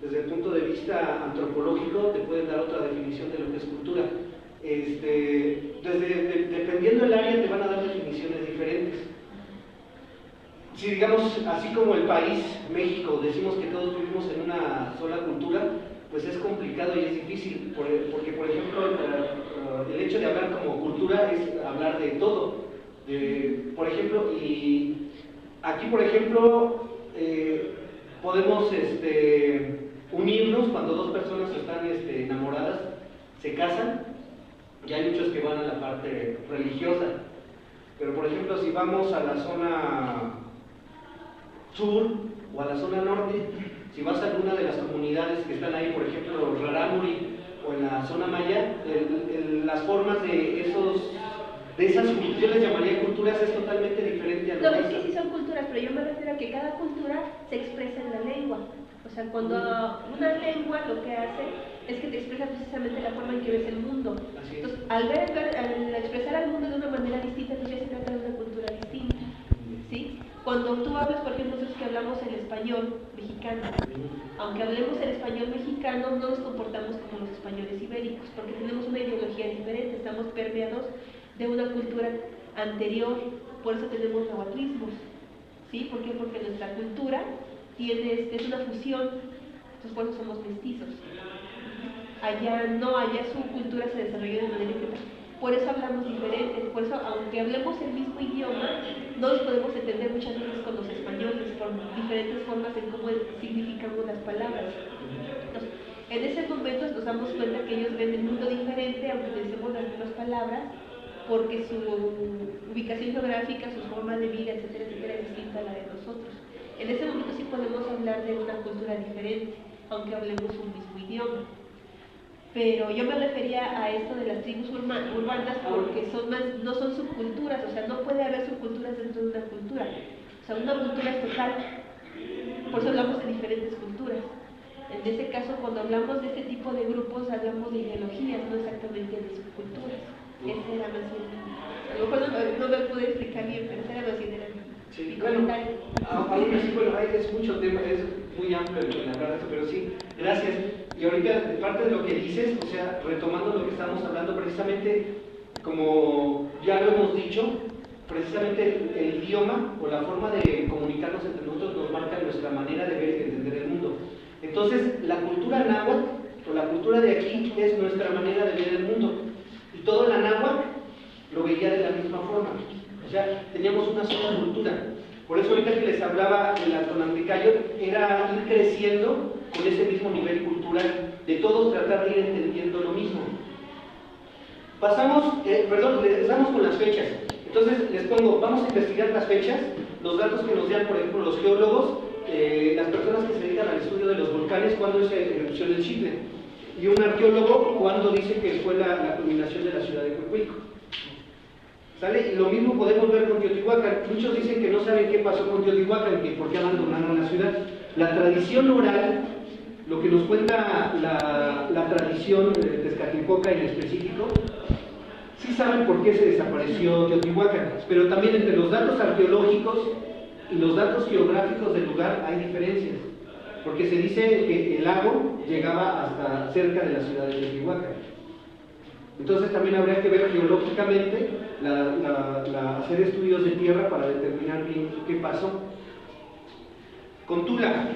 desde el punto de vista antropológico te pueden dar otra definición de lo que es cultura. Dependiendo del área te van a dar definiciones diferentes. Si digamos, así como el país, México, decimos que todos vivimos en una sola cultura, pues es complicado y es difícil, porque por ejemplo, el hecho de hablar como cultura es hablar de todo. Por ejemplo, y aquí por ejemplo, podemos unirnos cuando dos personas están enamoradas, se casan, y hay muchos que van a la parte religiosa. Pero por ejemplo, si vamos a la zona sur o a la zona norte, si vas a alguna de las comunidades que están ahí, por ejemplo, los Rarámuri o en la zona maya, las formas de esas, yo les llamaría culturas, es totalmente diferente a lo No, es que sí son culturas, pero yo me refiero a que cada cultura se expresa en la lengua. O sea, cuando una lengua lo que hace es que te expresa precisamente la forma en que ves el mundo. Entonces, al expresar al mundo de una manera distinta, pues ya se trata de una cultura distinta, ¿sí? Cuando tú hablas, por ejemplo, nosotros que hablamos el español mexicano, aunque hablemos el español mexicano, no nos comportamos como los españoles ibéricos, porque tenemos una ideología diferente, estamos permeados de una cultura anterior, por eso tenemos nahuatlismos, ¿sí? ¿Por qué? Porque nuestra cultura es una fusión, entonces por eso somos mestizos. Allá no, allá su cultura se desarrolló de manera diferente. Por eso hablamos diferente, por eso aunque hablemos el mismo idioma, no nos podemos entender muchas veces con los españoles por diferentes formas en cómo significamos las palabras. Entonces, en ese momento nos damos cuenta que ellos ven el mundo diferente, aunque utilicemos las mismas palabras, porque su ubicación geográfica, su forma de vida, etcétera, etcétera, es distinta a la de nosotros. En ese momento sí podemos hablar de una cultura diferente, aunque hablemos un mismo idioma. Pero yo me refería a esto de las tribus urbanas porque no son subculturas, o sea, no puede haber subculturas dentro de una cultura. O sea, una cultura es total, por eso hablamos de diferentes culturas. En ese caso, cuando hablamos de este tipo de grupos, hablamos de ideologías, no exactamente de subculturas. Ese era más bien, a lo mejor no me pude explicar bien, pero ese era más bien mi comentario. Aún así, bueno, es mucho tema, es muy amplio el hablar de esto, pero sí, gracias. Y ahorita, de parte de lo que dices, o sea, retomando lo que estamos hablando, precisamente, como ya lo hemos dicho, precisamente el idioma o la forma de comunicarnos entre nosotros nos marca nuestra manera de ver y de entender el mundo. Entonces, la cultura náhuatl, o la cultura de aquí, es nuestra manera de ver el mundo. Y todo la náhuatl lo veía de la misma forma. O sea, teníamos una sola cultura. Por eso ahorita que les hablaba del Atonamecayo, era ir creciendo con ese mismo nivel cultural, de todos tratar de ir entendiendo lo mismo. Empezamos con las fechas. Entonces les pongo, vamos a investigar las fechas, los datos que nos dan, por ejemplo, los geólogos, las personas que se dedican al estudio de los volcanes, cuándo es la erupción del Chitle, y un arqueólogo cuándo dice que fue la culminación de la ciudad de Coihuilco. ¿Sale? Y lo mismo podemos ver con Teotihuacán. Muchos dicen que no saben qué pasó con Teotihuacán, que por qué abandonaron la ciudad. La tradición oral, lo que nos cuenta la tradición de Tezcatlipoca en específico, sí saben por qué se desapareció Teotihuacán, pero también entre los datos arqueológicos y los datos geográficos del lugar hay diferencias, porque se dice que el lago llegaba hasta cerca de la ciudad de Teotihuacán. Entonces también habría que ver geológicamente, hacer estudios de tierra para determinar bien qué pasó. Con Tula,